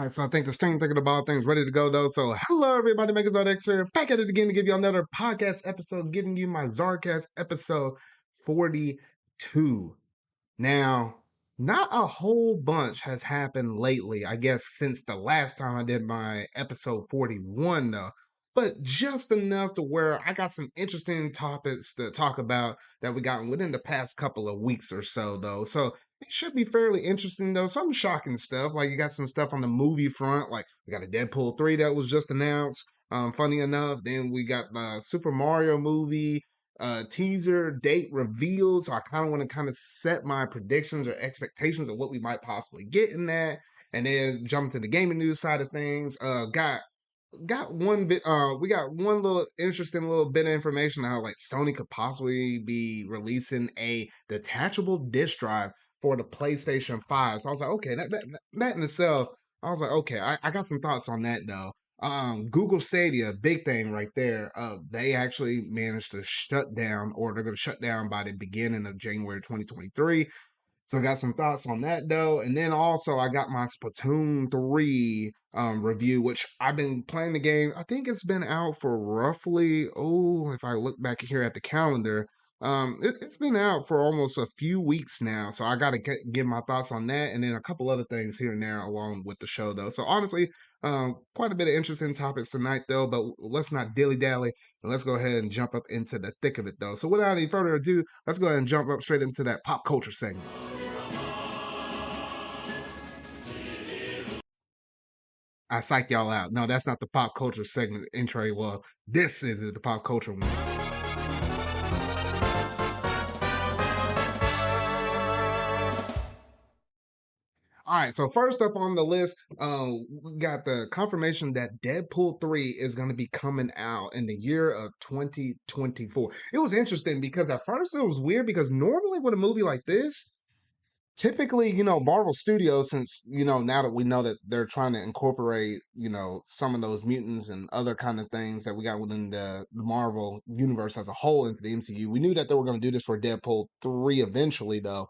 All right, so I think the stream thinking about things ready to go though. So hello everybody, Mega Zard X here, back at it again to give you another podcast episode, giving you my ZardCast episode 42. Now, not a whole bunch has happened lately, I guess, since the last time I did my episode 41, though. But just enough to where I got some interesting topics to talk about that we got within the past couple of weeks or so, though. So it should be fairly interesting, though. Some shocking stuff. Like, you got some stuff on the movie front. Like, we got a Deadpool 3 that was just announced. Funny enough, then we got the Super Mario movie teaser date revealed. So I kind of want to kind of set my predictions or expectations of what we might possibly get in that. And then jump to the gaming news side of things. Got one bit we got one little interesting little bit of information on how like Sony could possibly be releasing a detachable disk drive for the PlayStation 5. So I was like, okay, that in itself, I was like, okay, I got some thoughts on that though. Google Stadia, big thing right there. They actually managed to shut down, or they're gonna shut down by the beginning of January 2023. So I got some thoughts on that though. And then also I got my Splatoon 3 review, which I've been playing the game. I think it's been out for roughly, oh, if I look back here at the calendar, it's been out for almost a few weeks now. So I got to give my thoughts on that, and then a couple other things here and there along with the show though. So honestly, quite a bit of interesting topics tonight though, but let's not dilly dally and let's go ahead and jump up into the thick of it though. So without any further ado, let's go ahead and jump up straight into that pop culture segment. I psyched y'all out. No, that's not the pop culture segment intro. Well, this is the pop culture one. All right, so first up on the list, we got the confirmation that Deadpool 3 is going to be coming out in the year of 2024. It was interesting because at first it was weird because normally with a movie like this, typically, Marvel Studios, since, now that we know that they're trying to incorporate, some of those mutants and other kind of things that we got within the Marvel universe as a whole into the MCU, we knew that they were going to do this for Deadpool 3 eventually, though.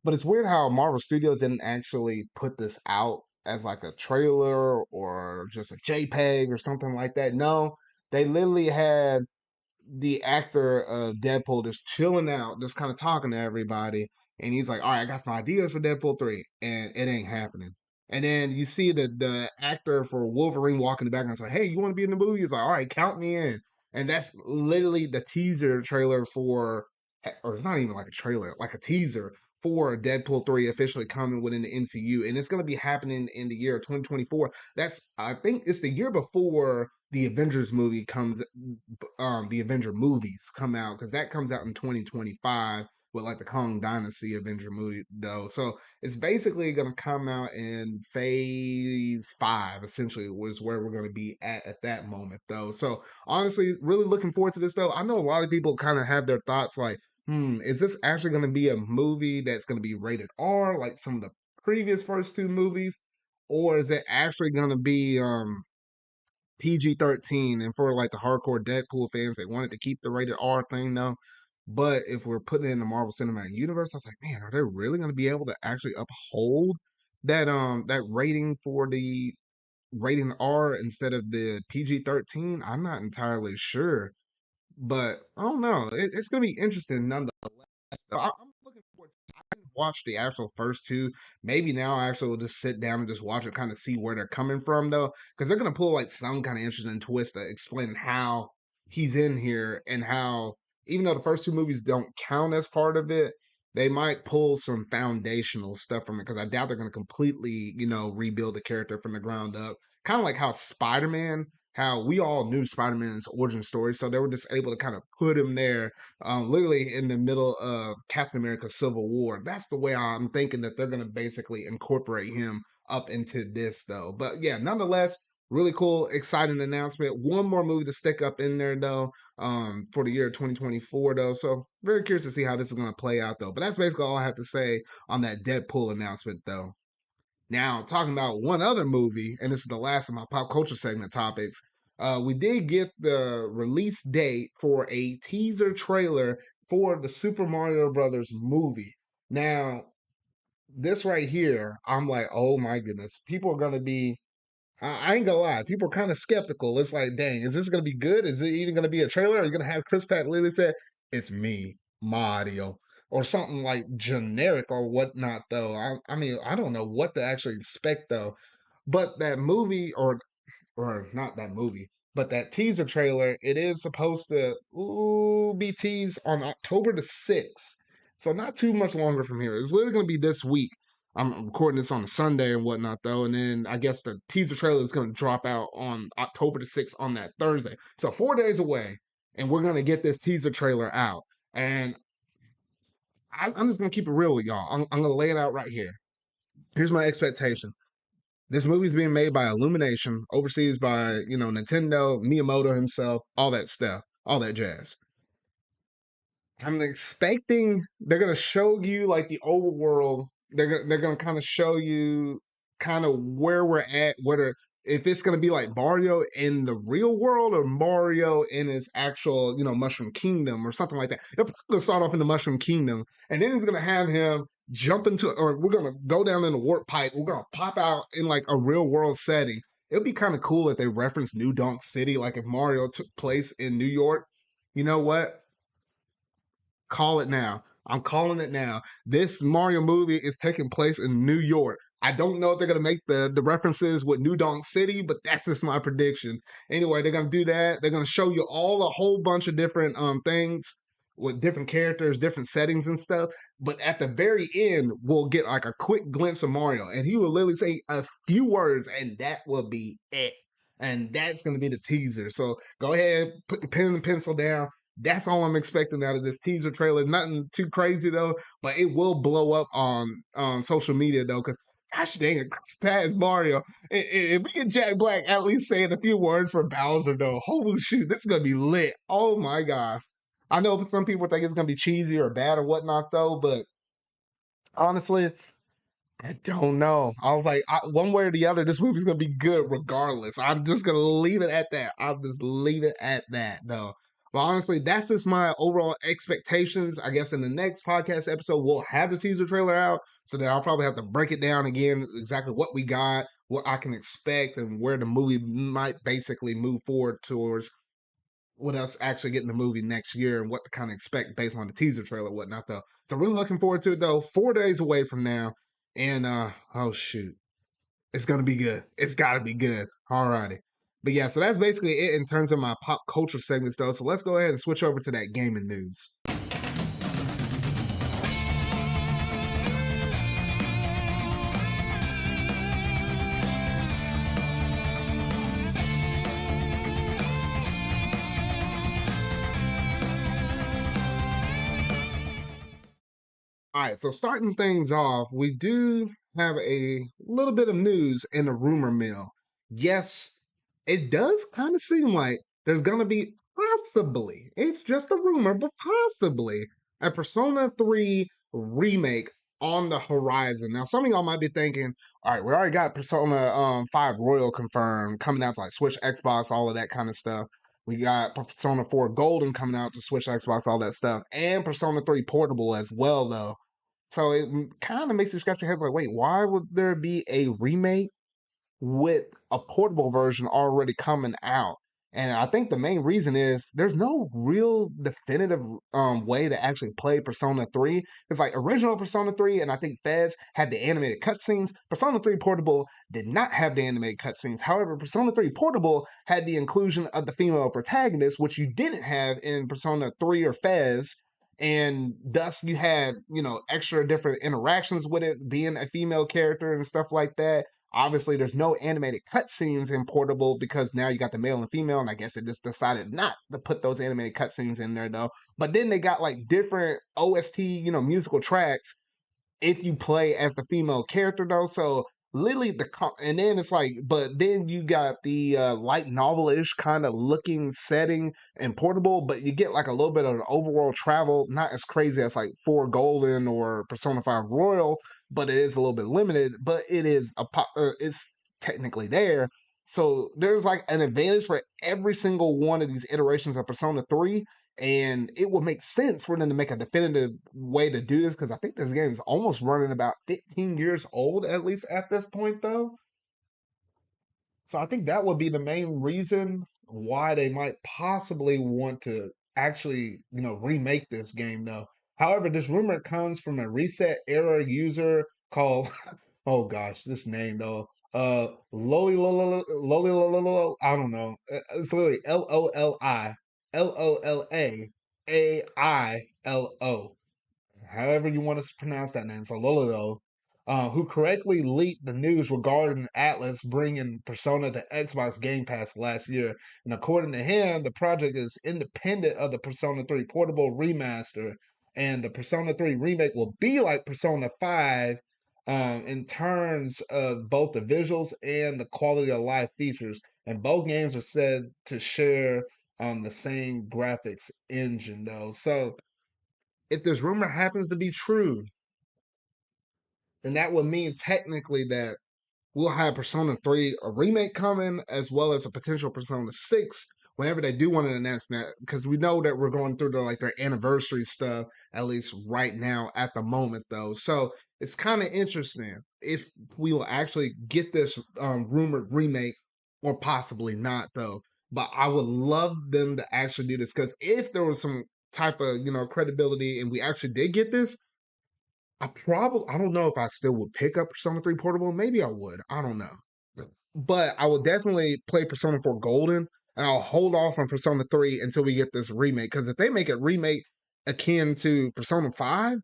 But it's weird how Marvel Studios didn't actually put this out as like a trailer or just a JPEG or something like that. No, they literally had the actor of Deadpool just chilling out, just kind of talking to everybody. And he's like, all right, I got some ideas for Deadpool 3. And it ain't happening. And then you see the actor for Wolverine walking the back and it's like, hey, you want to be in the movie? He's like, all right, count me in. And that's literally the teaser trailer for, or it's not even like a trailer, like a teaser for Deadpool 3 officially coming within the MCU. And it's going to be happening in the year of 2024. I think it's the year before the Avengers movie comes, the Avenger movies come out, because that comes out in 2025 with like the Kong Dynasty Avenger movie though. So it's basically going to come out in phase 5 essentially, was where we're going to be at that moment though. So honestly, really looking forward to this though. I know a lot of people kind of have their thoughts like, is this actually going to be a movie that's going to be rated R like some of the previous first two movies, or is it actually going to be PG-13? And for like the hardcore Deadpool fans, they wanted to keep the rated R thing though. But if we're putting it in the Marvel Cinematic Universe, I was like, man, are they really going to be able to actually uphold that rating for the rating R instead of the PG-13? I'm not entirely sure, but I don't know. It's going to be interesting nonetheless. I'm looking forward to it. I didn't watch the actual first two. Maybe now I actually will just sit down and just watch it, kind of see where they're coming from, though, because they're gonna pull like some kind of interesting twist to explain how he's in here and how, even though the first two movies don't count as part of it, they might pull some foundational stuff from it. Because I doubt they're gonna completely, rebuild the character from the ground up. Kind of like how Spider-Man. How we all knew Spider-Man's origin story, so they were just able to kind of put him there literally in the middle of Captain America Civil War. That's the way I'm thinking that they're going to basically incorporate him up into this, though. But yeah, nonetheless, really cool, exciting announcement. One more movie to stick up in there, though, for the year 2024, though. So very curious to see how this is going to play out, though. But that's basically all I have to say on that Deadpool announcement, though. Now, talking about one other movie, and this is the last of my pop culture segment topics. We did get the release date for a teaser trailer for the Super Mario Brothers movie. Now, this right here, I'm like, oh my goodness, people are gonna be I ain't gonna lie, people are kind of skeptical. It's like, dang, is this gonna be good? Is it even gonna be a trailer? Are you gonna have Chris Pratt literally say, "It's me, Mario," or something like generic or whatnot? Though I mean, I don't know what to actually expect though. But that movie, or not that movie, but that teaser trailer, it is supposed to be teased on October the 6th. So not too much longer from here. It's literally going to be this week. I'm recording this on a Sunday and whatnot, though. And then I guess the teaser trailer is going to drop out on October the 6th on that Thursday. So 4 days away, and we're going to get this teaser trailer out. And I'm just going to keep it real with y'all. I'm going to lay it out right here. Here's my expectation. This movie's being made by Illumination, overseas by, Nintendo, Miyamoto himself, all that stuff, all that jazz. I'm expecting they're gonna show you like the overworld. They're gonna kind of show you kind of where we're at, whether if it's gonna be like Mario in the real world or Mario in his actual, Mushroom Kingdom or something like that. They're probably gonna start off in the Mushroom Kingdom, and then it's gonna have him jump into, or we're gonna go down in the warp pipe. We're gonna pop out in like a real world setting. It'd be kind of cool if they reference New Donk City, like if Mario took place in New York. You know what? Call it now. I'm calling it now. This Mario movie is taking place in New York. I don't know if they're gonna make the references with New Donk City, but that's just my prediction. Anyway, they're gonna do that. They're gonna show you all a whole bunch of different things with different characters, different settings and stuff. But at the very end, we'll get like a quick glimpse of Mario, and he will literally say a few words, and that will be it. And that's gonna be the teaser. So go ahead, put the pen and pencil down. That's all I'm expecting out of this teaser trailer. Nothing too crazy though, but it will blow up on social media though, because gosh dang it, Chris Pratt is Mario. If we get Jack Black at least saying a few words for Bowser though, holy shoot, this is gonna be lit. Oh my gosh. I know some people think it's gonna be cheesy or bad or whatnot though, but honestly, I don't know. I was like, one way or the other, this movie's gonna be good regardless. I'm just gonna leave it at that. I'll just leave it at that, though. But honestly, that's just my overall expectations. I guess in the next podcast episode, we'll have the teaser trailer out, so then I'll probably have to break it down again, exactly what we got, what I can expect, and where the movie might basically move forward towards what else actually getting the movie next year and what to kind of expect based on the teaser trailer and whatnot though. So really looking forward to it though. 4 days away from now. And oh shoot. It's gonna be good. It's gotta be good. Alrighty. But yeah, so that's basically it in terms of my pop culture segments though. So let's go ahead and switch over to that gaming news. All right, so starting things off, we do have a little bit of news in the rumor mill. Yes, it does kind of seem like there's going to be possibly, it's just a rumor, but possibly a Persona 3 remake on the horizon. Now, some of y'all might be thinking, all right, we already got Persona 5 Royal confirmed coming out to like Switch, Xbox, all of that kind of stuff. We got Persona 4 Golden coming out to Switch, Xbox, all that stuff, and Persona 3 Portable as well, though. So it kind of makes you scratch your head like, wait, why would there be a remake with a portable version already coming out? And I think the main reason is there's no real definitive way to actually play Persona 3. It's like original Persona 3, and I think Fez had the animated cutscenes. Persona 3 Portable did not have the animated cutscenes. However, Persona 3 Portable had the inclusion of the female protagonist, which you didn't have in Persona 3 or Fez, and thus you had extra different interactions with it being a female character and stuff like that. Obviously there's no animated cutscenes in portable because now you got the male and female, and I guess it just decided not to put those animated cutscenes in there though. But then they got like different OST musical tracks if you play as the female character though. So literally and then it's like, but then you got the light novel-ish kind of looking setting and portable, but you get like a little bit of an overworld travel, not as crazy as like 4 Golden or Persona 5 Royal, but it is a little bit limited, but it is it's technically there. So there's like an advantage for every single one of these iterations of Persona 3, and it would make sense for them to make a definitive way to do this because I think this game is almost running about 15 years old, at least at this point, though. So I think that would be the main reason why they might possibly want to actually, remake this game though. However, this rumor comes from a Reset Era user called oh gosh, this name though. I don't know. It's literally LOLAAILO, however you want to pronounce that name. So Lolito, who correctly leaked the news regarding Atlas bringing Persona to Xbox Game Pass last year. And according to him, the project is independent of the Persona 3 portable remaster, and the Persona 3 remake will be like Persona 5 in terms of both the visuals and the quality of life features. And both games are said to share the same graphics engine, though. So if this rumor happens to be true, then that would mean technically that we'll have Persona 3 a remake coming, as well as a potential Persona 6 whenever they do want to announce that, because we know that we're going through their anniversary stuff, at least right now at the moment though. So it's kind of interesting if we will actually get this rumored remake, or possibly not though. But I would love them to actually do this, because if there was some type of credibility and we actually did get this, I don't know if I still would pick up Persona 3 Portable. Maybe I would. I don't know. But I will definitely play Persona 4 Golden, and I'll hold off on Persona 3 until we get this remake. Because if they make a remake akin to Persona 5,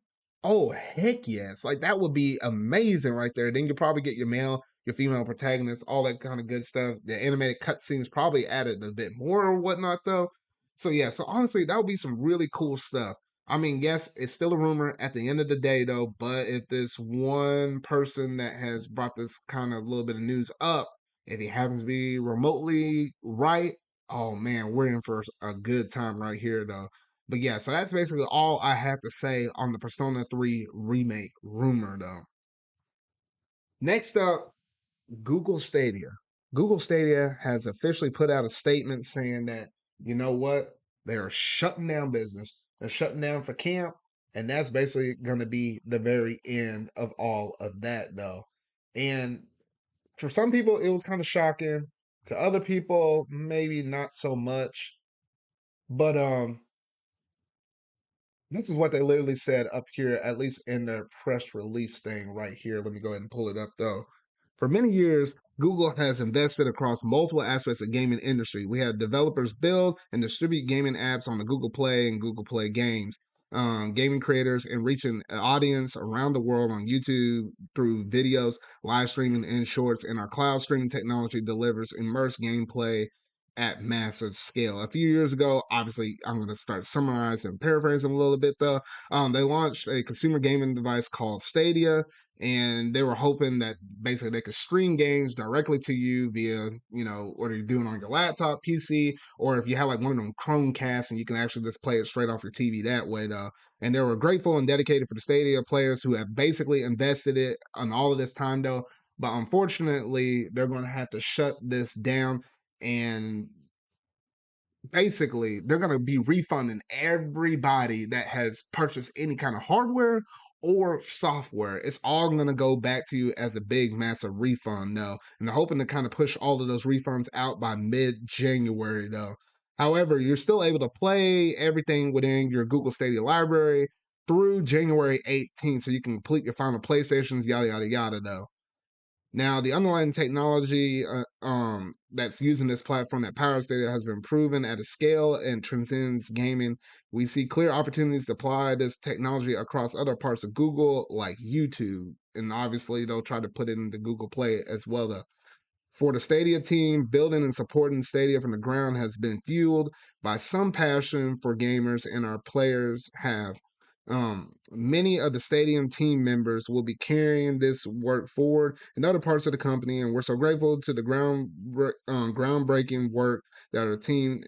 oh heck yes. Like that would be amazing right there. Then you probably get your male, your female protagonist, all that kind of good stuff. The animated cutscenes probably added a bit more or whatnot though. So yeah, so honestly, that would be some really cool stuff. I mean, yes, it's still a rumor at the end of the day, though. But if this one person that has brought this kind of little bit of news up, if he happens to be remotely right, oh man, we're in for a good time right here, though. But yeah, so that's basically all I have to say on the Persona 3 remake rumor, though. Next up, Google Stadia. Google Stadia has officially put out a statement saying that, you know what, they are shutting down business. They're shutting down for camp. And that's basically going to be the very end of all of that, though. And for some people, it was kind of shocking. To other people, maybe not so much. But this is what they literally said up here, at least in their press release thing right here. Let me go ahead and pull it up though. For many years, Google has invested across multiple aspects of gaming industry. We have developers build and distribute gaming apps on the Google Play and Google Play Games. Gaming creators and reaching an audience around the world on YouTube through videos, live streaming, and shorts. And our cloud streaming technology delivers immersed gameplay at massive scale. A few years ago, obviously, I'm going to start summarizing and paraphrasing a little bit though. They launched a consumer gaming device called Stadia, and they were hoping that basically they could stream games directly to you via, what you're doing on your laptop, PC, or if you have like one of them Chromecasts and you can actually just play it straight off your TV that way though. And they were grateful and dedicated for the Stadia players who have basically invested it on all of this time though. But unfortunately, they're going to have to shut this down, and basically they're going to be refunding everybody that has purchased any kind of hardware or software. It's all going to go back to you as a big massive refund now, and they're hoping to kind of push all of those refunds out by mid-January though. However, you're still able to play everything within your Google Stadia library through January 18th, so you can complete your final playstations, yada yada yada though. Now, the underlying technology that's using this platform that powers data has been proven at a scale and transcends gaming. We see clear opportunities to apply this technology across other parts of Google, like YouTube, and obviously they'll try to put it into Google Play as well. For the Stadia team, building and supporting Stadia from the ground has been fueled by some passion for gamers, and our players have. Many of the stadium team members will be carrying this work forward in other parts of the company, and we're so grateful to the groundbreaking work that our team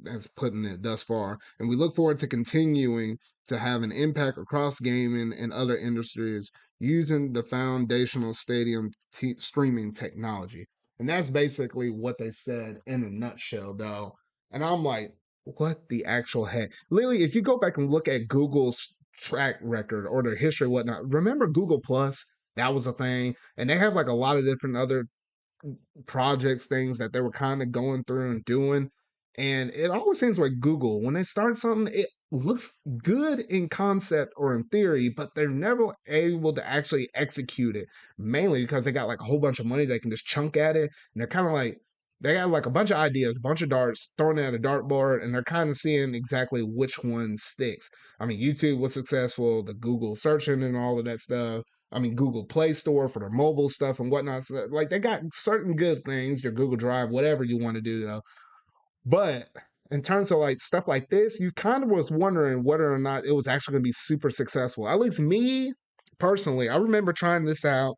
has put in it thus far. And we look forward to continuing to have an impact across gaming and other industries using the foundational stadium streaming technology. And that's basically what they said in a nutshell, though. And I'm like, what the actual heck? Literally, if you go back and look at Google's track record or their history, whatnot, remember Google Plus? That was a thing. And they have like a lot of different other projects, things that they were kind of going through and doing. And it always seems like Google, when they start something, it looks good in concept or in theory, but they're never able to actually execute it. Mainly because they got like a whole bunch of money they can just chunk at it. And they're kind of like, they got like a bunch of ideas, a bunch of darts thrown at a dartboard, and they're kind of seeing exactly which one sticks. I mean, YouTube was successful, the Google search engine and all of that stuff. I mean, Google Play Store for their mobile stuff and whatnot. So, like, they got certain good things, your Google Drive, whatever you want to do, though. But in terms of like stuff like this, you kind of was wondering whether or not it was actually going to be super successful. At least me personally, I remember trying this out,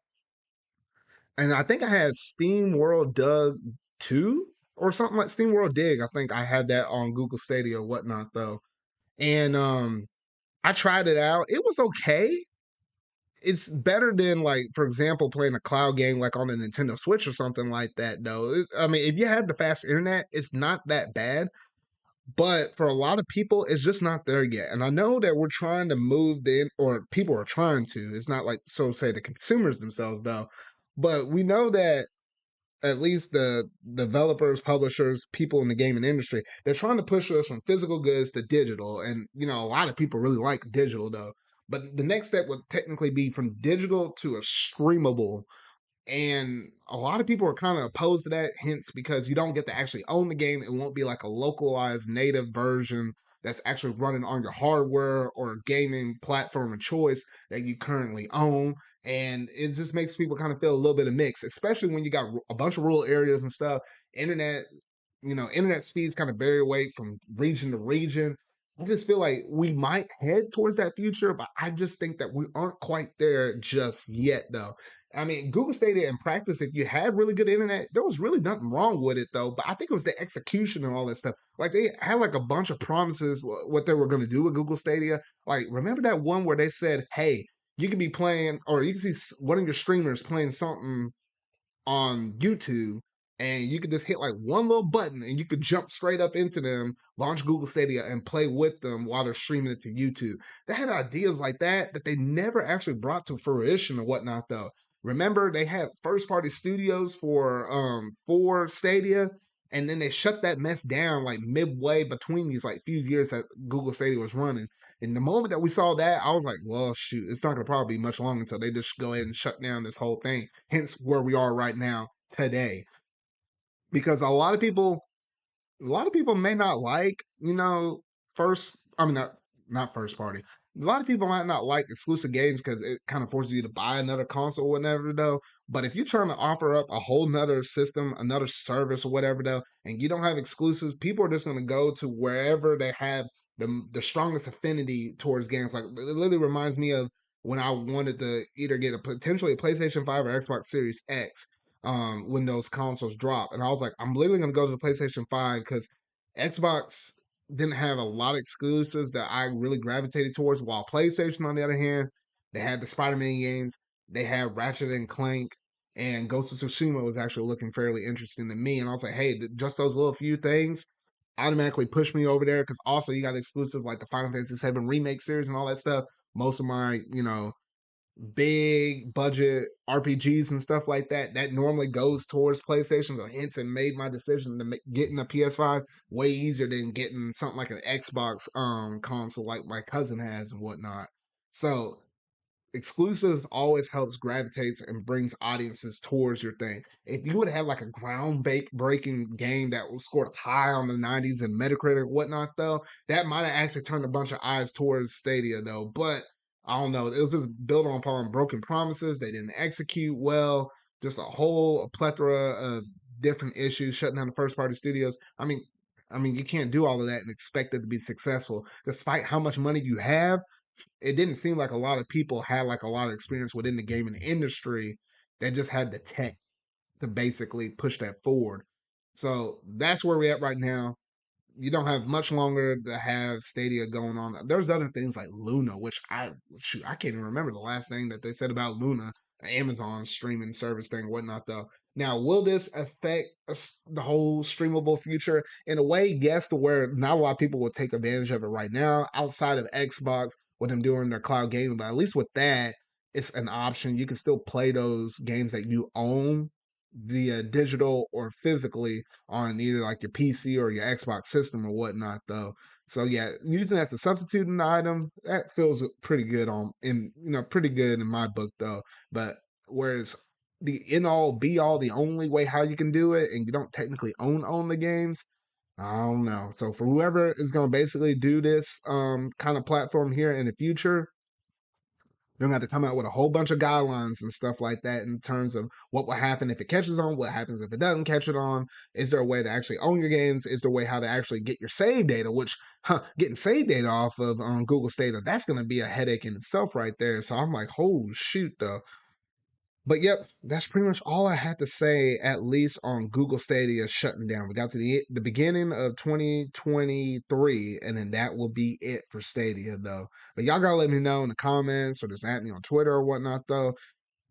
and I think I had Steam World Doug 2 or something like Steam World Dig. I think I had that on Google Stadia or whatnot, though. And I tried it out. It was okay. It's better than, like, for example, playing a cloud game like on a Nintendo Switch or something like that, though. I mean, if you had the fast internet, it's not that bad. But for a lot of people, it's just not there yet. And I know that we're trying to move or people are trying to. It's not like, so say, the consumers themselves, though. But we know that at least the developers, publishers, people in the gaming industry, they're trying to push us from physical goods to digital. And, a lot of people really like digital, though. But the next step would technically be from digital to a streamable, and a lot of people are kind of opposed to that, hence because you don't get to actually own the game. It won't be like a localized native version that's actually running on your hardware or gaming platform of choice that you currently own. And it just makes people kind of feel a little bit of mix, especially when you got a bunch of rural areas and stuff. Internet, internet speeds kind of vary away from region to region. I just feel like we might head towards that future, but I just think that we aren't quite there just yet, though. I mean, Google Stadia in practice, if you had really good internet, there was really nothing wrong with it, though. But I think it was the execution and all that stuff. Like, they had like a bunch of promises what they were going to do with Google Stadia. Like, remember that one where they said, hey, you could be playing, or you can see one of your streamers playing something on YouTube, and you could just hit like one little button and you could jump straight up into them, launch Google Stadia, and play with them while they're streaming it to YouTube. They had ideas like that they never actually brought to fruition or whatnot, though. Remember, they had first party studios for Stadia, and then they shut that mess down like midway between these like few years that Google Stadia was running. And the moment that we saw that, I was like, well, shoot, it's not going to probably be much longer until they just go ahead and shut down this whole thing. Hence where we are right now today. Because a lot of people may not like, not first party. A lot of people might not like exclusive games because it kind of forces you to buy another console or whatever, though. But if you're trying to offer up a whole nother system, another service or whatever, though, and you don't have exclusives, people are just going to go to wherever they have the strongest affinity towards games. Like, it literally reminds me of when I wanted to either get potentially a PlayStation 5 or Xbox Series X, when those consoles drop. And I was like, I'm literally gonna go to the PlayStation 5 because Xbox didn't have a lot of exclusives that I really gravitated towards, while PlayStation, on the other hand, they had the Spider-Man games, they had Ratchet and Clank, and Ghost of Tsushima was actually looking fairly interesting to me. And I was like, hey, just those little few things automatically push me over there, because also you got exclusive like the Final Fantasy 7 remake series and all that stuff. Most of my, big budget RPGs and stuff like that, that normally goes towards PlayStation. So hence, it made my decision to getting a PS5 way easier than getting something like an Xbox console like my cousin has and whatnot. So exclusives always helps gravitates and brings audiences towards your thing. If you would have like a breaking game that was scored high on the 90s and Metacritic and whatnot, though, that might have actually turned a bunch of eyes towards Stadia, though. But I don't know. It was just built upon broken promises. They didn't execute well. Just a plethora of different issues, shutting down the first party studios. I mean, you can't do all of that and expect it to be successful, despite how much money you have. It didn't seem like a lot of people had like a lot of experience within the gaming industry. They just had the tech to basically push that forward. So that's where we're at right now. You don't have much longer to have Stadia going on. There's other things like Luna, which I can't even remember the last thing that they said about Luna, Amazon streaming service thing, whatnot. Though, now will this affect the whole streamable future? In a way, yes, to where not a lot of people will take advantage of it right now, outside of Xbox with them doing their cloud gaming. But at least with that, it's an option. You can still play those games that you own via digital or physically on either like your PC or your Xbox system or whatnot though. So yeah, using that as a substituting item, that feels pretty good pretty good in my book though. But whereas the end all be all, the only way how you can do it, and you don't technically own the games, I don't know. So for whoever is gonna basically do this kind of platform here in the future, they're going to have to come out with a whole bunch of guidelines and stuff like that in terms of what will happen if it catches on, what happens if it doesn't catch it on. Is there a way to actually own your games? Is there a way how to actually get your save data? Which, getting save data off of Google Stadia, that's going to be a headache in itself right there. So I'm like, oh shoot, though. But yep, that's pretty much all I had to say, at least on Google Stadia shutting down. We got to the beginning of 2023, and then that will be it for Stadia, though. But y'all gotta let me know in the comments or just at me on Twitter or whatnot, though.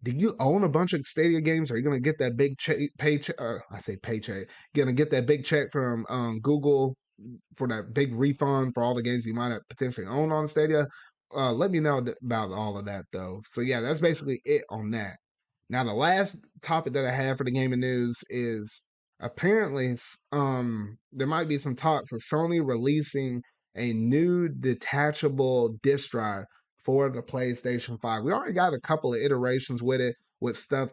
Do you own a bunch of Stadia games? Are you gonna get that big paycheck? I say paycheck. Gonna get that big check from Google for that big refund for all the games you might have potentially owned on Stadia? Let me know about all of that, though. So yeah, that's basically it on that. Now, the last topic that I have for the gaming news is apparently there might be some talks of Sony releasing a new detachable disk drive for the PlayStation 5. We already got a couple of iterations with it, with stuff,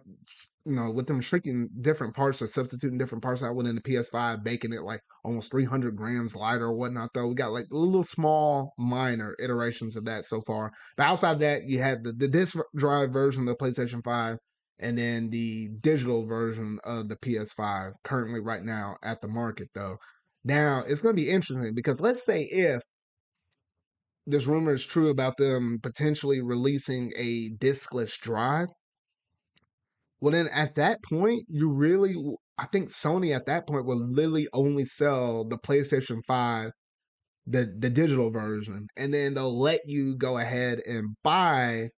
with them shrinking different parts or substituting different parts out within the PS5, making it like almost 300 grams lighter or whatnot, though. We got like little small minor iterations of that so far. But outside of that, you had the disk drive version of the PlayStation 5 and then the digital version of the PS5 currently right now at the market though. Now, it's going to be interesting because let's say if this rumor is true about them potentially releasing a diskless drive, well then at that point, I think Sony at that point will literally only sell the PlayStation 5, the digital version, and then they'll let you go ahead and buy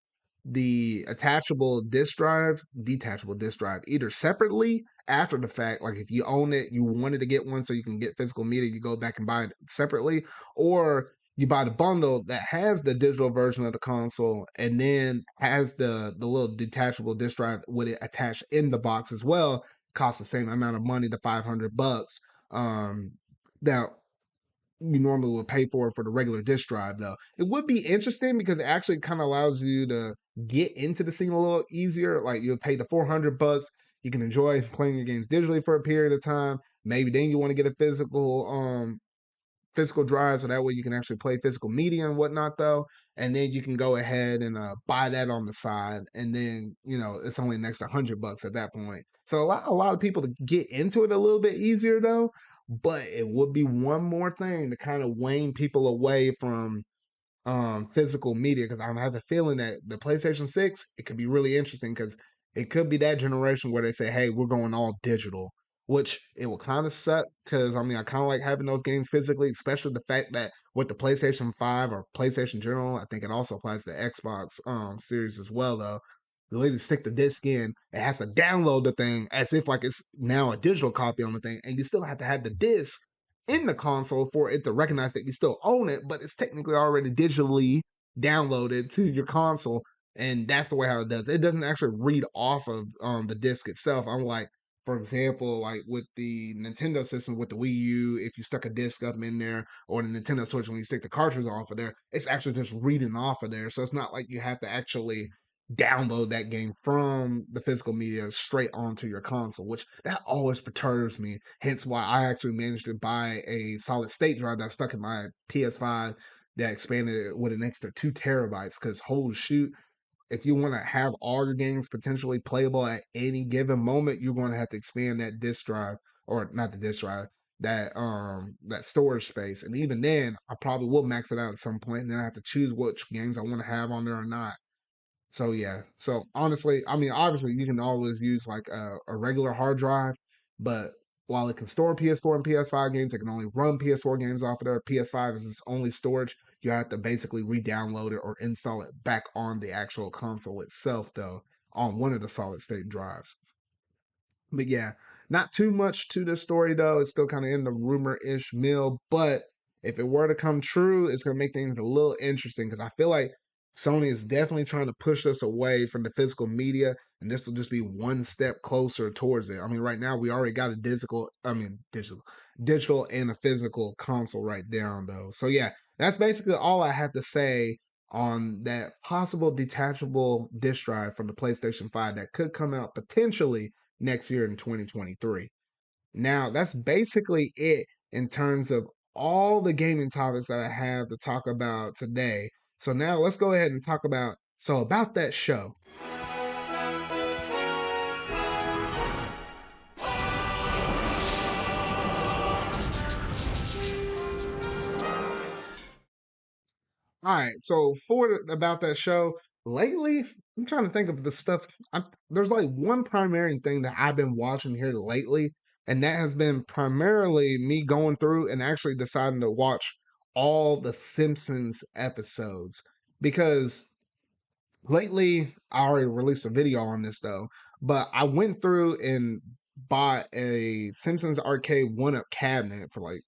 the detachable disk drive, either separately after the fact, like if you own it, you wanted to get one so you can get physical media, you go back and buy it separately, or you buy the bundle that has the digital version of the console and then has the little detachable disk drive with it attached in the box as well. Costs the same amount of money, the $500. Now you normally would pay for the regular disk drive though. It would be interesting because it actually kind of allows you to get into the scene a little easier. Like you'll pay the $400, you can enjoy playing your games digitally for a period of time. Maybe then you want to get a physical drive so that way you can actually play physical media and whatnot though, and then you can go ahead and buy that on the side, and then it's only an extra $100 at that point. So a lot of people to get into it a little bit easier though, but it would be one more thing to kind of wane people away from physical media, because I have a feeling that the PlayStation 6, it could be really interesting because it could be that generation where they say, hey, we're going all digital, which it will kind of suck because I mean I kind of like having those games physically, especially the fact that with the PlayStation 5 or PlayStation General, I think it also applies to Xbox series as well though. The way to stick the disc in, it has to download the thing as if like it's now a digital copy on the thing, and you still have to have the disc in the console for it to recognize that you still own it, but it's technically already digitally downloaded to your console. And that's the way how it does. It doesn't actually read off of the disc itself. I'm like, for example, like with the Nintendo system with the Wii U, if you stuck a disc up in there, or the Nintendo Switch when you stick the cartridge off of there, it's actually just reading off of there. So it's not like you have to actually download that game from the physical media straight onto your console, which that always perturbs me. Hence why I actually managed to buy a solid state drive that stuck in my PS5 that expanded it with an extra 2 terabytes. Because holy shoot, if you want to have all your games potentially playable at any given moment, you're going to have to expand that disk drive, or not the disk drive, that storage space. And even then, I probably will max it out at some point, and then I have to choose which games I want to have on there or not. So yeah. So honestly, I mean, obviously you can always use like a regular hard drive, but while it can store PS4 and PS5 games, it can only run PS4 games off of there. PS5 is its only storage. You have to basically re-download it or install it back on the actual console itself, though, on one of the solid state drives. But yeah, not too much to this story though. It's still kind of in the rumor-ish mill, but if it were to come true, it's gonna make things a little interesting because I feel like Sony is definitely trying to push us away from the physical media. and this will just be one step closer towards it. I mean, right now we already got a digital and a physical console right down though. So yeah, that's basically all I have to say on that possible detachable disk drive from the PlayStation 5 that could come out potentially next year in 2023. Now, that's basically it in terms of all the gaming topics that I have to talk about today. So now let's go ahead and talk about that show. All right, so for about that show, lately, I'm trying to think of the stuff. There's like one primary thing that I've been watching here lately, and that has been primarily me going through and actually deciding to watch all the Simpsons episodes because lately I already released a video on this though, but I went through and bought a Simpsons arcade one-up cabinet for like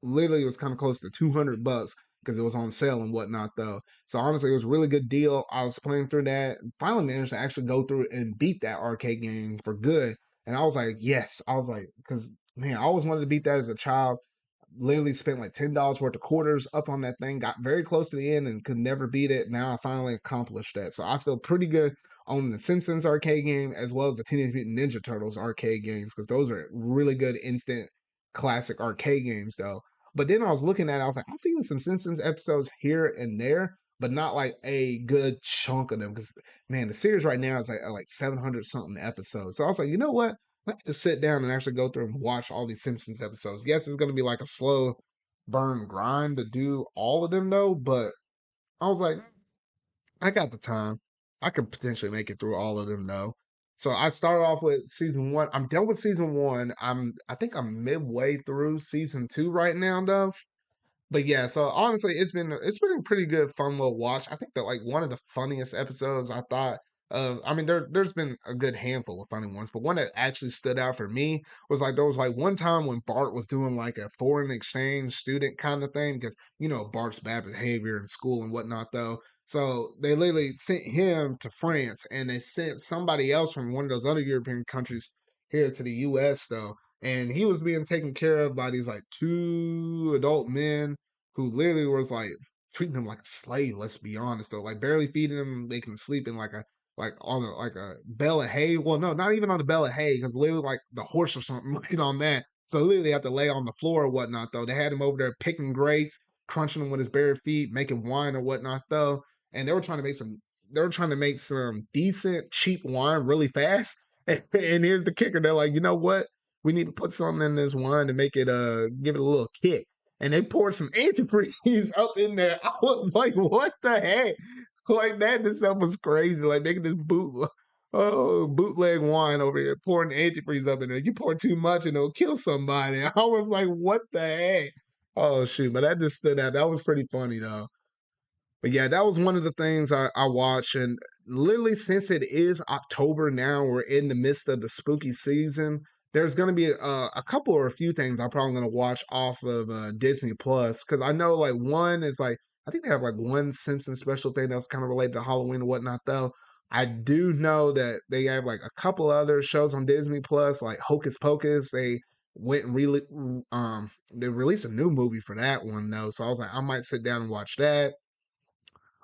literally it was kind of close to $200 because it was on sale and whatnot though. So honestly, it was a really good deal. I was playing through that, finally managed to actually go through and beat that arcade game for good. And I was like, yes, I was like, because man, I always wanted to beat that as a child. Literally spent like $10 worth of quarters up on that thing, got very close to the end and could never beat it. Now I finally accomplished that. So I feel pretty good on the Simpsons arcade game as well as the Teenage Mutant Ninja Turtles arcade games because those are really good instant classic arcade games though. But then I was looking at it, I was like, I've seen some Simpsons episodes here and there, but not like a good chunk of them. Because man, the series right now is like 700 something episodes. So I was like, you know what? Let me just sit down and actually go through and watch all these Simpsons episodes. Yes, it's gonna be like a slow burn grind to do all of them though, but I was like, I got the time. I could potentially make it through all of them though. So I started off with season one. I'm done with season one. I think I'm midway through season two right now though. But yeah, so honestly, it's been a pretty good, fun little watch. I think that like one of the funniest episodes I thought of. I mean, there's been a good handful of funny ones, but one that actually stood out for me was like there was like one time when Bart was doing like a foreign exchange student kind of thing because Bart's bad behavior in school and whatnot though. So they literally sent him to France, and they sent somebody else from one of those other European countries here to the U.S. though, and he was being taken care of by these like two adult men who literally was like treating him like a slave. Let's be honest though, like barely feeding him, making him sleep in like on a bale of hay. Well, no, not even on the bale of hay, because literally like the horse or something laid on that. So literally have to lay on the floor or whatnot though. They had him over there picking grapes, crunching them with his bare feet, making wine or whatnot though. And they were trying to make some decent cheap wine really fast. And here's the kicker: they're like, you know what? We need to put something in this wine to make it give it a little kick, and they poured some antifreeze up in there. I was like, what the heck? Like that in itself was crazy. Like making this bootleg wine over here, pouring antifreeze up in there. You pour too much and it'll kill somebody. I was like, what the heck? Oh shoot, but that just stood out. That was pretty funny though. But yeah, that was one of the things I watched. And literally, since it is October now, we're in the midst of the spooky season. There's going to be a couple or a few things I'm probably going to watch off of Disney Plus because I know like one is like, I think they have like one Simpson special thing that's kind of related to Halloween and whatnot, though. I do know that they have like a couple other shows on Disney Plus, like Hocus Pocus. They went and they released a new movie for that one though. So I was like, I might sit down and watch that.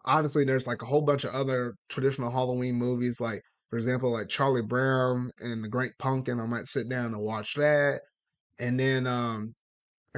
Obviously there's like a whole bunch of other traditional Halloween movies, like for example, like Charlie Brown and the Great Pumpkin. I might sit down and watch that. And then and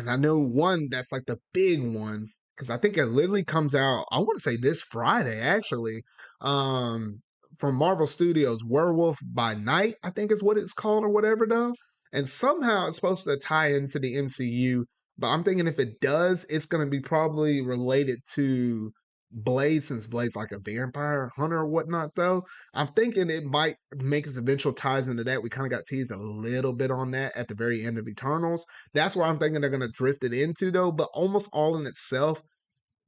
I know one that's like the big one because I think it literally comes out. I want to say this Friday actually. Um, from Marvel Studios, Werewolf by Night, I think is what it's called or whatever though. And somehow it's supposed to tie into the MCU. But I'm thinking if it does, it's gonna be probably related to Blade since Blade's like a vampire hunter or whatnot though. I'm thinking it might make its eventual ties into that. We kind of got teased a little bit on that at the very end of Eternals. That's where I'm thinking they're gonna drift it into though, but almost all in itself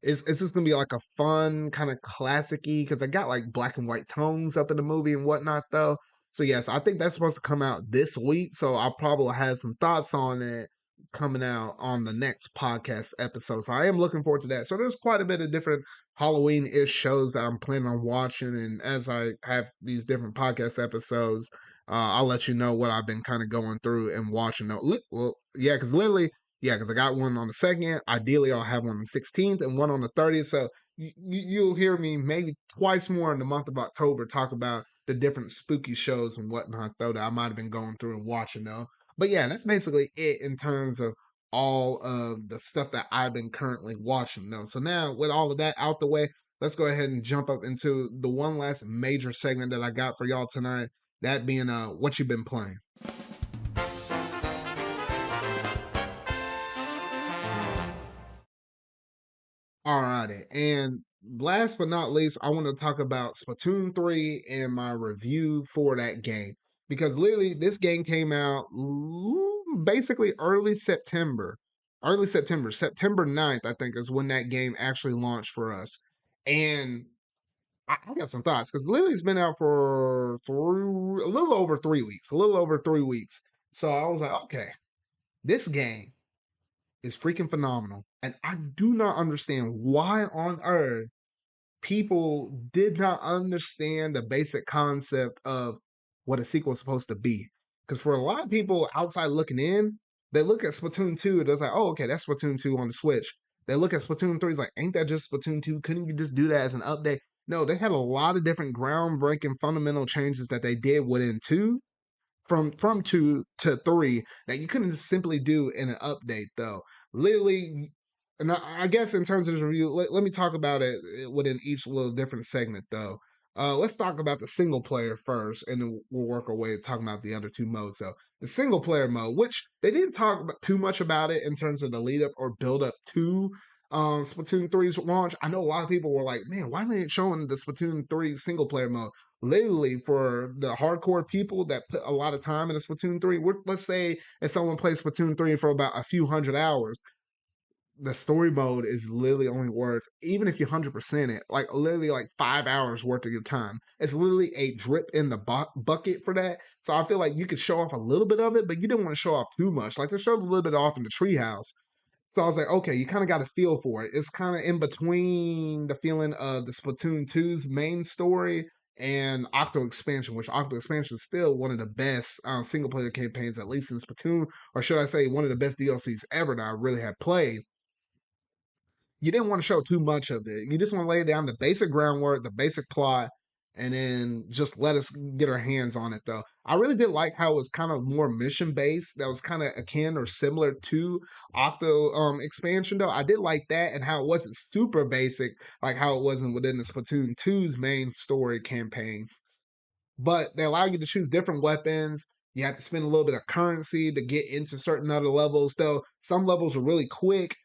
is it's just gonna be like a fun kind of classic-y because I got like black and white tones up in the movie and whatnot though. So yes, I think that's supposed to come out this week. So I'll probably have some thoughts on it coming out on the next podcast episode. So I am looking forward to that. So there's quite a bit of different Halloween-ish shows that I'm planning on watching. And as I have these different podcast episodes, I'll let you know what I've been kind of going through and watching. Well, yeah, because literally, yeah, because I got one on the 2nd. Ideally, I'll have one on the 16th and one on the 30th. So you'll hear me maybe twice more in the month of October talk about the different spooky shows and whatnot, though, that I might have been going through and watching, though. But yeah, that's basically it in terms of all of the stuff that I've been currently watching, though. So now, with all of that out the way, let's go ahead and jump up into the one last major segment that I got for y'all tonight. That being what you've been playing. Alrighty, and last but not least, I want to talk about Splatoon 3 and my review for that game. Because literally, this game came out basically early September. Early September, September 9th, I think, is when that game actually launched for us. And I got some thoughts because literally it's been out for a little over 3 weeks, a little over 3 weeks. So I was like, okay, this game is freaking phenomenal. And I do not understand why on earth people did not understand the basic concept of what a sequel is supposed to be. Because for a lot of people outside looking in, they look at Splatoon 2 and it's like, oh, okay, that's Splatoon 2 on the Switch. They look at Splatoon 3, it's like, ain't that just Splatoon 2? Couldn't you just do that as an update? No, they had a lot of different groundbreaking fundamental changes that they did within 2 from 2 to 3 that you couldn't just simply do in an update though. Literally, and I guess in terms of the review, let me talk about it within each little different segment though. Let's talk about the single player first, and then we'll work our way talking about the other two modes. So the single player mode, which they didn't talk about too much about it in terms of the lead up or build up to Splatoon 3's launch. I know a lot of people were like, man, why aren't they showing the Splatoon 3 single player mode? Literally, for the hardcore people that put a lot of time into Splatoon 3, let's say if someone plays Splatoon 3 for about a few hundred hours, the story mode is literally only worth, even if you 100% it, like literally like 5 hours worth of your time. It's literally a drip in the bucket for that. So I feel like you could show off a little bit of it, but you didn't want to show off too much. Like they showed a little bit off in the treehouse. So I was like, okay, you kind of got a feel for it. It's kind of in between the feeling of the Splatoon 2's main story and Octo Expansion, which Octo Expansion is still one of the best single player campaigns, at least in Splatoon, or should I say, one of the best DLCs ever that I really have played. You didn't want to show too much of it. You just want to lay down the basic groundwork, the basic plot, and then just let us get our hands on it though. I really did like how it was kind of more mission based. That was kind of akin or similar to Octo expansion though. I did like that and how it wasn't super basic like how it wasn't within the Splatoon 2's main story campaign. But they allow you to choose different weapons. You have to spend a little bit of currency to get into certain other levels though. Some levels are really quick,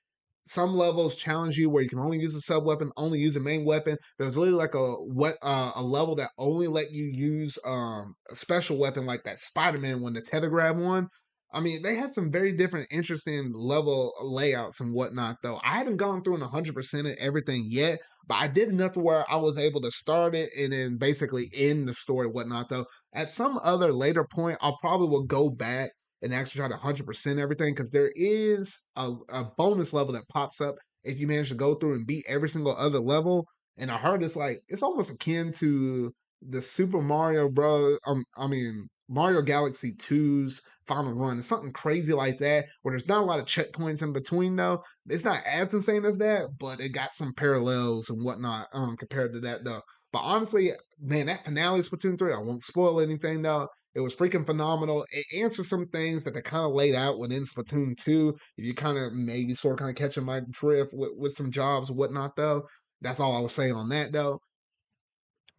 some levels challenge you where you can only use a sub weapon, only use a main weapon. There's literally like a level that only let you use a special weapon like that Spider-Man one, the Tetragrab one. I mean, they had some very different, interesting level layouts and whatnot. Though I haven't gone through and 100% of everything yet, but I did enough to where I was able to start it and then basically end the story, whatnot. Though at some other later point, I'll probably will go back and actually try to 100% everything because there is a bonus level that pops up if you manage to go through and beat every single other level. And I heard it's like it's almost akin to the Super Mario Bros. I mean Mario Galaxy 2's Final Run. It's something crazy like that where there's not a lot of checkpoints in between though. It's not as insane as that, but it got some parallels and whatnot compared to that though. But honestly, man, that finale of Splatoon 3, I won't spoil anything though. It was freaking phenomenal. It answers some things that they kind of laid out within Splatoon 2. If you kind of maybe sort of kind of catching my drift with some jobs and whatnot, though. That's all I was saying on that, though.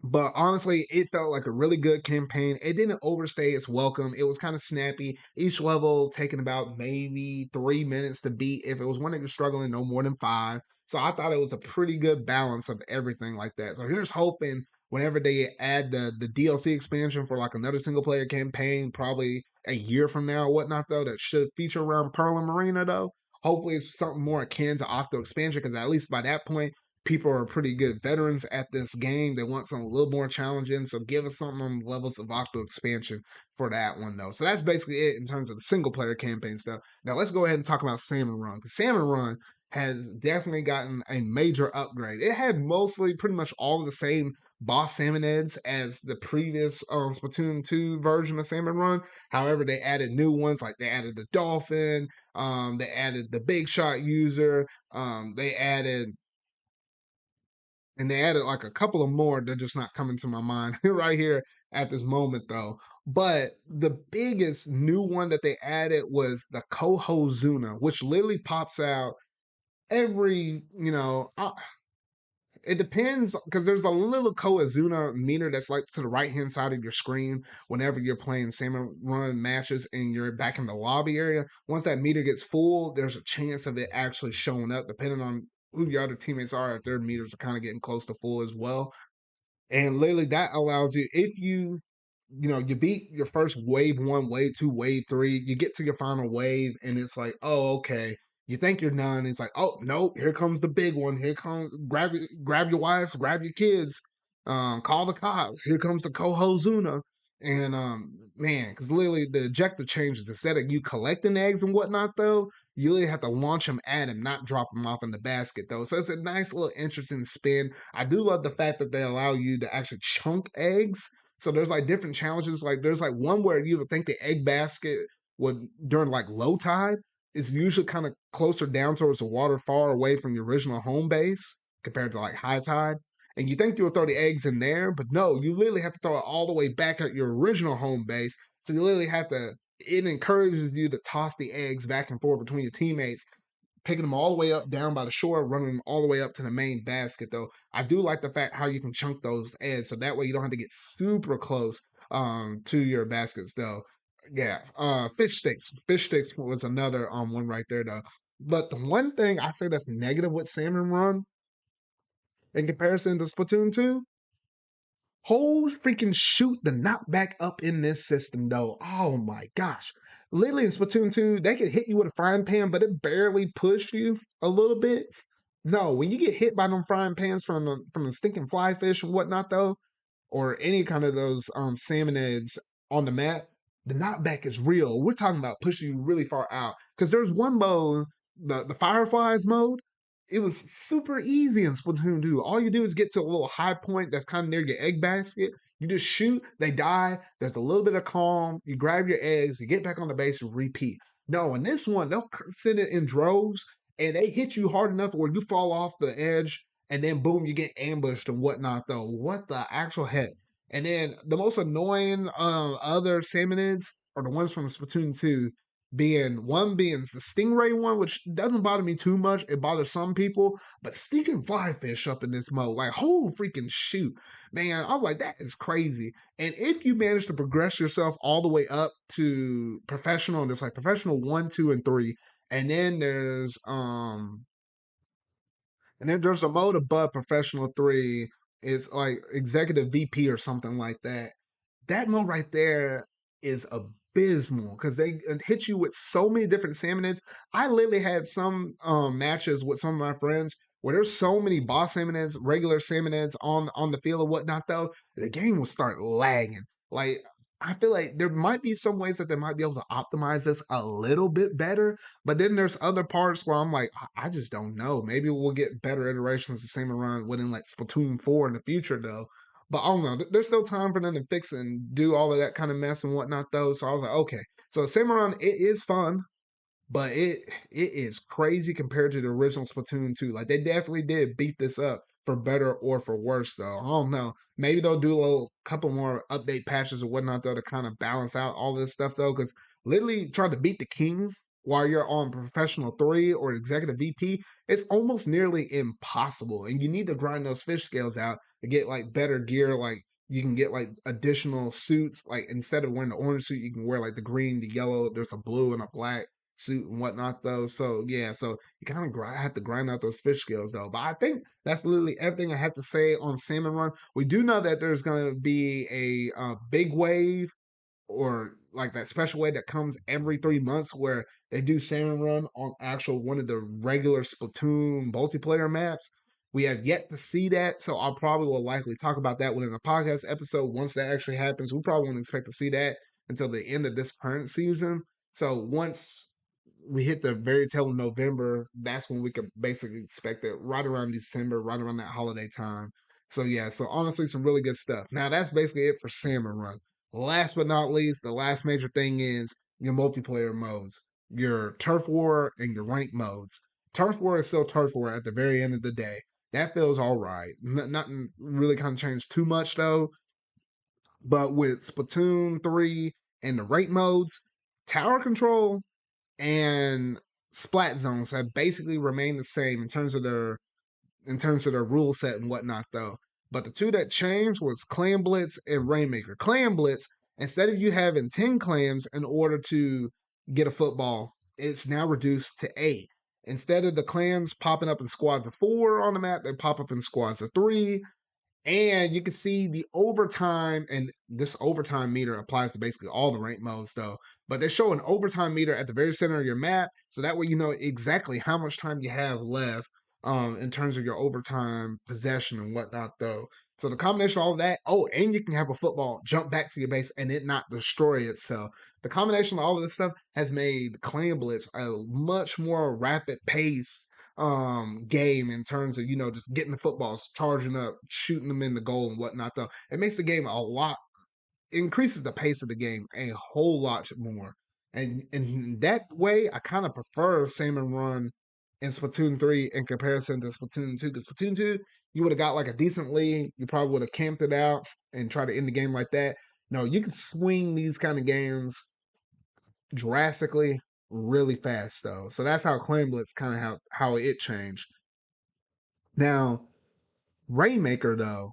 But honestly, it felt like a really good campaign. It didn't overstay its welcome. It was kind of snappy. Each level taking about maybe 3 minutes to beat. If it was one that you're struggling, no more than 5. So I thought it was a pretty good balance of everything like that. So here's hoping whenever they add the DLC expansion for like another single player campaign, probably a year from now or whatnot, though, that should feature around Pearl and Marina, though. Hopefully it's something more akin to Octo expansion because at least by that point, people are pretty good veterans at this game. They want something a little more challenging. So give us something on the levels of Octo expansion for that one, though. So that's basically it in terms of the single player campaign stuff. Now let's go ahead and talk about Salmon Run. Because Salmon Run has definitely gotten a major upgrade. It had mostly pretty much all of the same boss salmonids as the previous Splatoon 2 version of Salmon Run. However, they added new ones, like they added the dolphin, they added the big shot user, they added and they added like a couple of more. They're just not coming to my mind right here at this moment, though. But the biggest new one that they added was the Kohozuna, which literally pops out every, it depends because there's a little Kohozuna meter that's like to the right hand side of your screen whenever you're playing Salmon Run matches and you're back in the lobby area. Once that meter gets full, there's a chance of it actually showing up, depending on who your other teammates are, if their meters are kind of getting close to full as well. And literally that allows you, if you beat your first wave one, wave two, wave three, you get to your final wave, and it's like, oh, okay. You think you're done. It's like, oh nope, here comes the big one. Here comes grab your wives, grab your kids, call the cops. Here comes the Kohozuna. And man, because literally the objective changes. Instead of you collecting eggs and whatnot, though, you really have to launch them at him, not drop them off in the basket, though. So it's a nice little interesting spin. I do love the fact that they allow you to actually chunk eggs. So there's like different challenges. Like there's like one where you would think the egg basket would during like low tide is usually kind of closer down towards the water, far away from your original home base compared to like high tide. And you think you'll throw the eggs in there, but no, you literally have to throw it all the way back at your original home base. So you literally have to. It encourages you to toss the eggs back and forth between your teammates, picking them all the way up down by the shore, running them all the way up to the main basket. Though I do like the fact how you can chunk those eggs, so that way you don't have to get super close to your baskets. Though, yeah, fish sticks. Fish sticks was another one right there though. But the one thing I say that's negative with Salmon Run in comparison to Splatoon 2, whole freaking shoot the knockback up in this system though. Oh my gosh. Literally in Splatoon 2, they could hit you with a frying pan, but it barely pushed you a little bit. No, when you get hit by them frying pans from the stinking fly fish and whatnot though, or any kind of those salmonids on the map, the knockback is real. We're talking about pushing you really far out. Because there's one mode, the Fireflies mode, it was super easy in Splatoon 2. All you do is get to a little high point that's kind of near your egg basket. You just shoot, they die. There's a little bit of calm. You grab your eggs, you get back on the base, and repeat. No, in this one, they'll send it in droves, and they hit you hard enough where you fall off the edge, and then boom, you get ambushed and whatnot. Though, what the actual heck? And then the most annoying other salmonids are the ones from Splatoon 2, being the stingray one, which doesn't bother me too much. It bothers some people, but stinking flyfish up in this mode, like whole freaking shoot, man! I was like, that is crazy. And if you manage to progress yourself all the way up to professional, and there's like professional 1, 2, and 3, and then there's a mode above professional 3. It's like executive VP or something like that. That mode right there is abysmal because they hit you with so many different salmonids. I literally had some matches with some of my friends where there's so many boss salmonids, regular salmonids on the field and whatnot. Though the game will start lagging. Like I feel like there might be some ways that they might be able to optimize this a little bit better, but then there's other parts where I'm like, I just don't know. Maybe we'll get better iterations of Salmon Run within like Splatoon 4 in the future though. But I don't know. There's still time for them to fix and do all of that kind of mess and whatnot, though. So I was like, okay. So Cimarron, it is fun, but it is crazy compared to the original Splatoon 2. Like they definitely did beat this up for better or for worse, though. I don't know. Maybe they'll do a little couple more update patches or whatnot, though, to kind of balance out all this stuff, though. Because literally trying to beat the king while you're on professional 3 or executive VP, it's almost nearly impossible. And you need to grind those fish scales out to get like better gear. Like you can get like additional suits. Like instead of wearing the orange suit, you can wear like the green, the yellow. There's a blue and a black suit and whatnot though. So yeah, so you kind of have to grind out those fish scales though. But I think that's literally everything I have to say on Salmon Run. We do know that there's gonna be a big wave or like that special way that comes every 3 months where they do Salmon Run on actual one of the regular Splatoon multiplayer maps. We have yet to see that, so I probably will likely talk about that within a podcast episode once that actually happens. We probably won't expect to see that until the end of this current season. So once we hit the very tail of November, that's when we could basically expect it right around December, right around that holiday time. So yeah, so honestly, some really good stuff. Now that's basically it for Salmon Run. Last but not least, the last major thing is your multiplayer modes, your turf war and your rank modes. Turf war is still turf war at the very end of the day. That feels all right. Nothing really kind of changed too much though. But with Splatoon 3 and the rank modes, tower control and splat zones have basically remained the same in terms of their rule set and whatnot though. But the two that changed was Clan Blitz and Rainmaker. Clan Blitz, instead of you having 10 clans in order to get a football, it's now reduced to 8. Instead of the clans popping up in squads of 4 on the map, they pop up in squads of 3. And you can see the overtime, and this overtime meter applies to basically all the rank modes, though. But they show an overtime meter at the very center of your map, so that way you know exactly how much time you have left in terms of your overtime possession and whatnot, though. So the combination of all of that, oh, and you can have a football jump back to your base and it not destroy itself. The combination of all of this stuff has made Clan Blitz a much more rapid pace game in terms of just getting the footballs, charging up, shooting them in the goal and whatnot. Though it makes the game a lot, increases the pace of the game a whole lot more. And in that way, I kind of prefer Salmon Run in Splatoon 3 in comparison to Splatoon 2. Because Splatoon 2, you would have got like a decent lead. You probably would have camped it out and try to end the game like that. No, you can swing these kind of games drastically really fast though. So that's how Clan Blitz kind of how it changed. Now, Rainmaker though,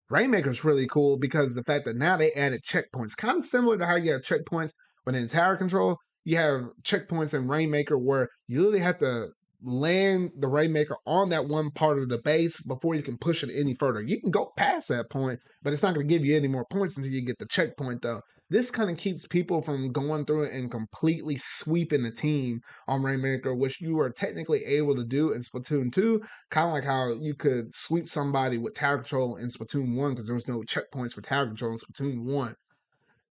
Rainmaker's really cool because the fact that now they added checkpoints, kind of similar to how you have checkpoints when in tower control, you have checkpoints in Rainmaker where you literally have to land the Rainmaker on that one part of the base before you can push it any further. You can go past that point, but it's not going to give you any more points until you get the checkpoint though. This kind of keeps people from going through it and completely sweeping the team on Rainmaker, which you are technically able to do in Splatoon 2, kind of like how you could sweep somebody with tower control in Splatoon 1 because there was no checkpoints for tower control in Splatoon 1.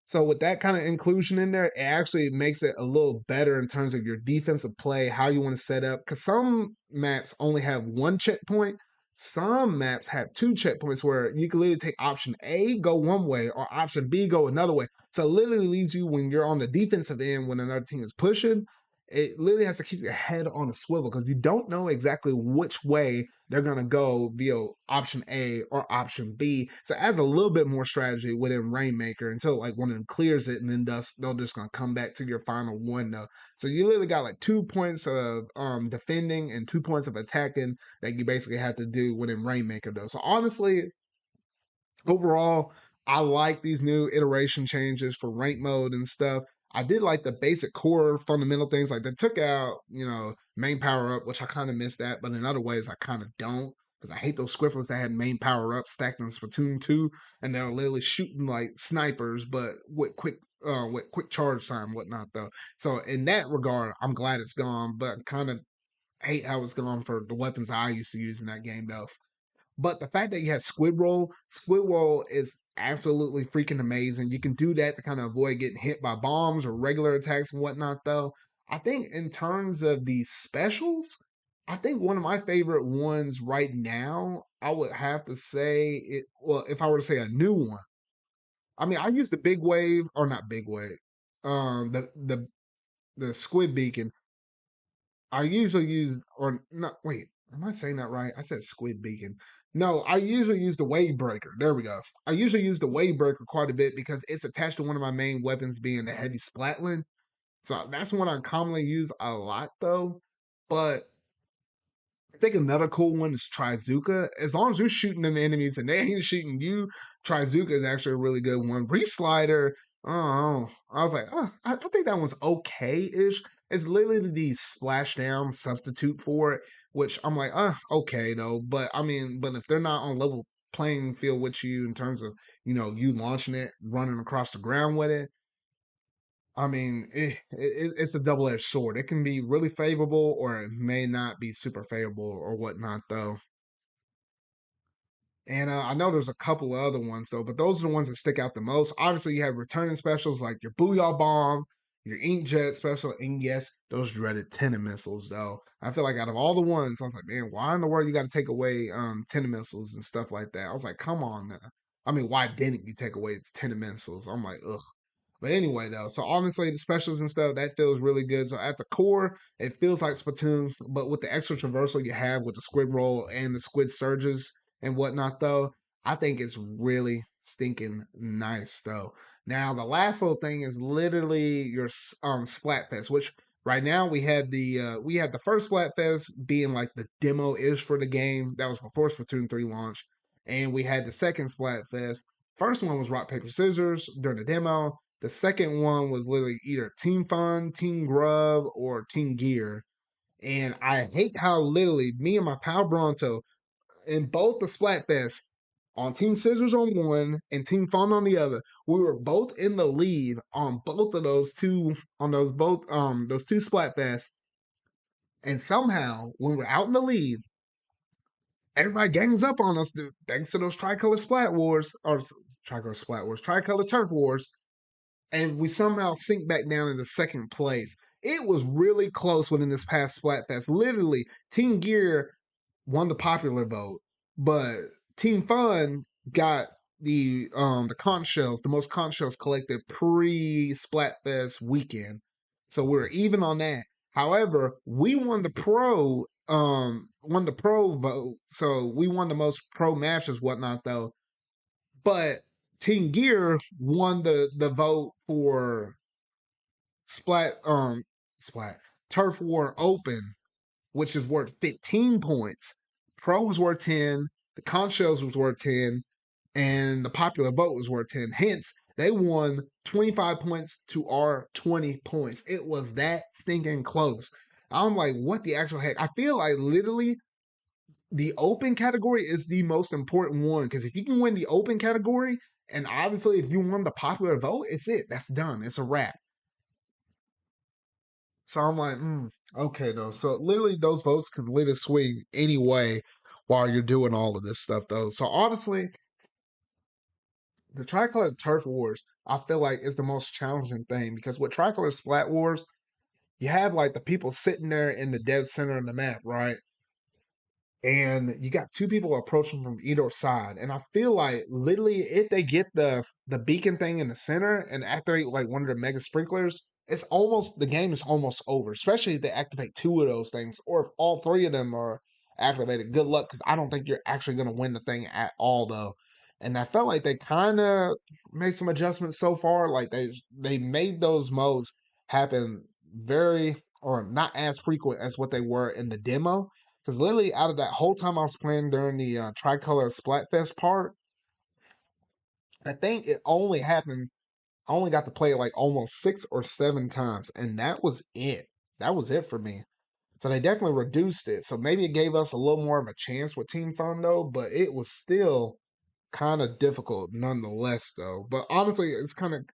So with that kind of inclusion in there, it actually makes it a little better in terms of your defensive play, how you want to set up. Because some maps only have one checkpoint. Some maps have two checkpoints where you can literally take option A, go one way, or option B, go another way. So it literally leaves you when you're on the defensive end when another team is pushing. It literally has to keep your head on a swivel because you don't know exactly which way they're gonna go via option A or option B. So it adds a little bit more strategy within Rainmaker until like one of them clears it, and then they're just gonna come back to your final window. So you literally got like 2 points of defending and 2 points of attacking that you basically have to do within Rainmaker though. So honestly, overall, I like these new iteration changes for rank mode and stuff. I did like the basic core fundamental things. Like they took out, main power up, which I kind of miss that, but in other ways I kind of don't. Because I hate those squiffles that had main power up stacked in Splatoon 2, and they're literally shooting like snipers, but with quick charge time, and whatnot though. So in that regard, I'm glad it's gone, but kind of hate how it's gone for the weapons I used to use in that game though. But the fact that you have Squid Roll is absolutely freaking amazing. You can do that to kind of avoid getting hit by bombs or regular attacks and whatnot, though. I think in terms of the specials, I think one of my favorite ones right now, I would have to say it. Well, if I were to say a new one, I mean, I use the big wave or not big wave, the squid beacon. I usually use or not. Wait, am I saying that right? I said squid beacon. No, I usually use the wave breaker. There we go. I usually use the wave breaker quite a bit because it's attached to one of my main weapons, being the heavy splatling. So that's one I commonly use a lot, though. But I think another cool one is Trizuka. As long as you're shooting them enemies and they ain't shooting you, Trizuka is actually a really good one. Breach Slider, oh, I was like, I think that one's okay-ish. It's literally the splashdown substitute for it, which I'm like, okay though. But I mean, but if they're not on level playing field with you in terms of you launching it, running across the ground with it, I mean, it's a double-edged sword. It can be really favorable, or it may not be super favorable or whatnot, though. And I know there's a couple of other ones though, but those are the ones that stick out the most. Obviously, you have returning specials like your Booyah Bomb, your Inkjet special, and yes, those dreaded Tenon missiles though. I feel like out of all the ones, I was like, man, why in the world you got to take away Tenon missiles and stuff like that? I was like, come on now. I mean, why didn't you take away its Tenon missiles? I'm like, ugh. But anyway, though, so honestly, the specials and stuff that feels really good. So at the core, it feels like Splatoon, but with the extra traversal you have with the squid roll and the squid surges and whatnot, though, I think it's really stinking nice, though. Now, the last little thing is literally your Splatfest, which right now we had the first Splatfest being like the demo ish for the game. That was before Splatoon 3 launched, and we had the second Splatfest. First one was rock paper scissors during the demo. The second one was literally either Team Fun, Team Grub, or Team Gear. And I hate how literally me and my pal Bronto in both the Splatfest on Team Scissors on one and Team Fun on the other, we were both in the lead on both of those two those two Splatfests. And somehow when we're out in the lead, everybody gangs up on us thanks to those tricolor splat wars or tricolor splat wars, tricolor turf wars, and we somehow sink back down into second place. It was really close within this past Splatfest. Literally, Team Gear won the popular vote, but Team Fun got the conch shells, the most conch shells collected pre Splatfest weekend. So we're even on that. However, we won the pro vote, so we won the most pro matches, whatnot though. But Team Gear won the vote for Splat Splat Turf War Open, which is worth 15 points. Pro was worth 10, the conch shells was worth 10, and the popular vote was worth 10. Hence, they won 25 points to our 20 points. It was that stinking close. I'm like, what the actual heck? I feel like literally the open category is the most important one because if you can win the open category, and obviously if you won the popular vote, it's it. That's done. It's a wrap. So I'm like, okay, though. So literally, those votes can literally swing any way while you're doing all of this stuff, though. So honestly, the Tricolor Turf Wars, I feel like is the most challenging thing because with Tricolor Splat Wars, you have like the people sitting there in the dead center of the map, right? And you got two people approaching from either side. And I feel like literally if they get the beacon thing in the center and activate like one of the mega sprinklers, it's almost the game is almost over. Especially if they activate two of those things, or if all three of them are activated. Good luck, because I don't think you're actually gonna win the thing at all though. And I felt like they kind of made some adjustments so far. Like they made those modes happen very or not as frequent as what they were in the demo because literally, out of that whole time I was playing during the Tricolor Splatfest part, I think it only happened. I only got to play it like almost 6 or 7 times, and that was it. That was it for me. So they definitely reduced it. So maybe it gave us a little more of a chance with Team Fun though, but it was still kind of difficult nonetheless though. But honestly,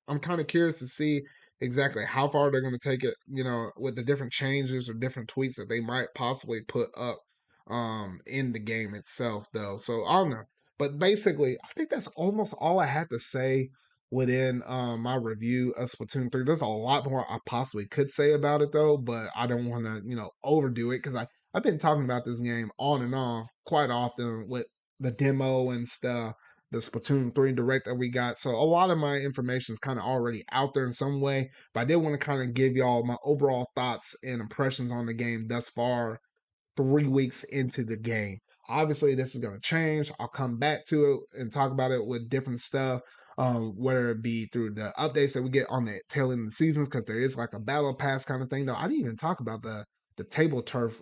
I'm kind of curious to see exactly how far they're going to take it, with the different changes or different tweaks that they might possibly put up in the game itself though. So I don't know. But basically, I think that's almost all I had to say within my review of Splatoon 3. There's a lot more I possibly could say about it though, but I don't want to, overdo it because I've been talking about this game on and off quite often with the demo and stuff, the Splatoon 3 direct that we got. So a lot of my information is kind of already out there in some way, but I did want to kind of give y'all my overall thoughts and impressions on the game thus far 3 weeks into the game. Obviously, this is going to change. I'll come back to it and talk about it with different stuff, whether it be through the updates that we get on the tail end of the seasons, because there is like a battle pass kind of thing. Though I didn't even talk about the table turf,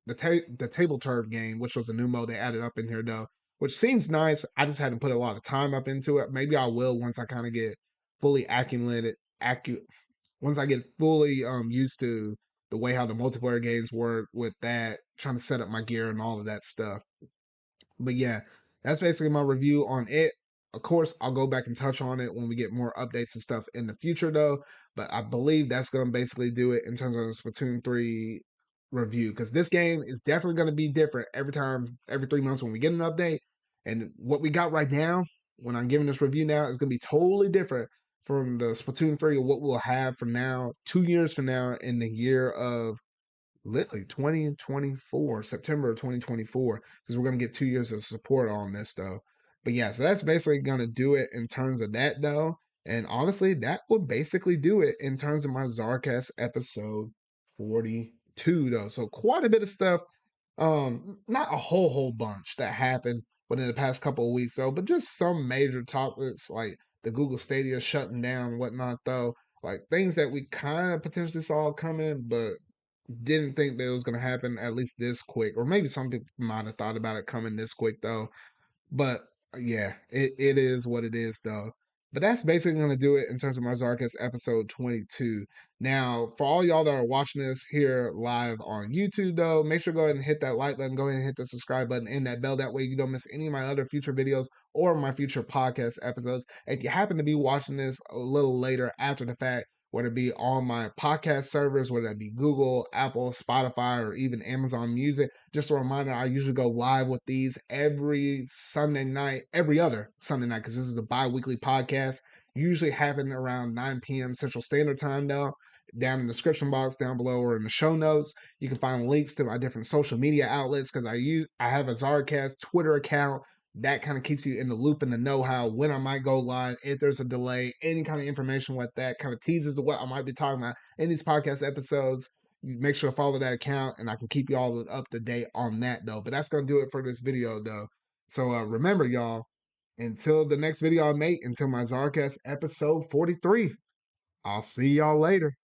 the table turf game, which was a new mode they added up in here though, which seems nice. I just hadn't put a lot of time up into it. Maybe I will once I kind of get fully accumulated, once I get fully used to the way how the multiplayer games work with that, trying to set up my gear and all of that stuff. But yeah, that's basically my review on it. Of course, I'll go back and touch on it when we get more updates and stuff in the future, though. But I believe that's going to basically do it in terms of the Splatoon 3 review because this game is definitely going to be different every 3 months when we get an update. And what we got right now, when I'm giving this review now, is going to be totally different from the Splatoon 3 or what we'll have from now, 2 years from now, in the year of literally 2024, September of 2024, because we're going to get 2 years of support on this, though. But yeah, so that's basically going to do it in terms of that, though. And honestly, that will basically do it in terms of my ZardCast episode 42, though. So quite a bit of stuff. Not a whole bunch that happened within the past couple of weeks, though, but just some major topics like the Google Stadia shutting down and whatnot, though. Like things that we kind of potentially saw coming, but didn't think that it was going to happen at least this quick, or maybe some people might have thought about it coming this quick though. But yeah, it is what it is though. But that's basically going to do it in terms of my Zarkist episode 22. Now, for all y'all that are watching this here live on YouTube, though, make sure to go ahead and hit that like button, go ahead and hit the subscribe button and that bell. That way you don't miss any of my other future videos or my future podcast episodes. If you happen to be watching this a little later after the fact, whether it be on my podcast servers, whether that be Google, Apple, Spotify, or even Amazon Music. Just a reminder, I usually go live with these every Sunday night, every other Sunday night, because this is a bi-weekly podcast, usually happening around 9 p.m. Central Standard Time now. Down in the description box down below or in the show notes, you can find links to my different social media outlets because I have a ZardCast Twitter account that kind of keeps you in the loop and the know-how when I might go live, if there's a delay, any kind of information like that, kind of teases what I might be talking about in these podcast episodes. You make sure to follow that account and I can keep you all up to date on that though. But that's going to do it for this video though. So remember y'all, until the next video I make, until my ZardCast episode 43, I'll see y'all later.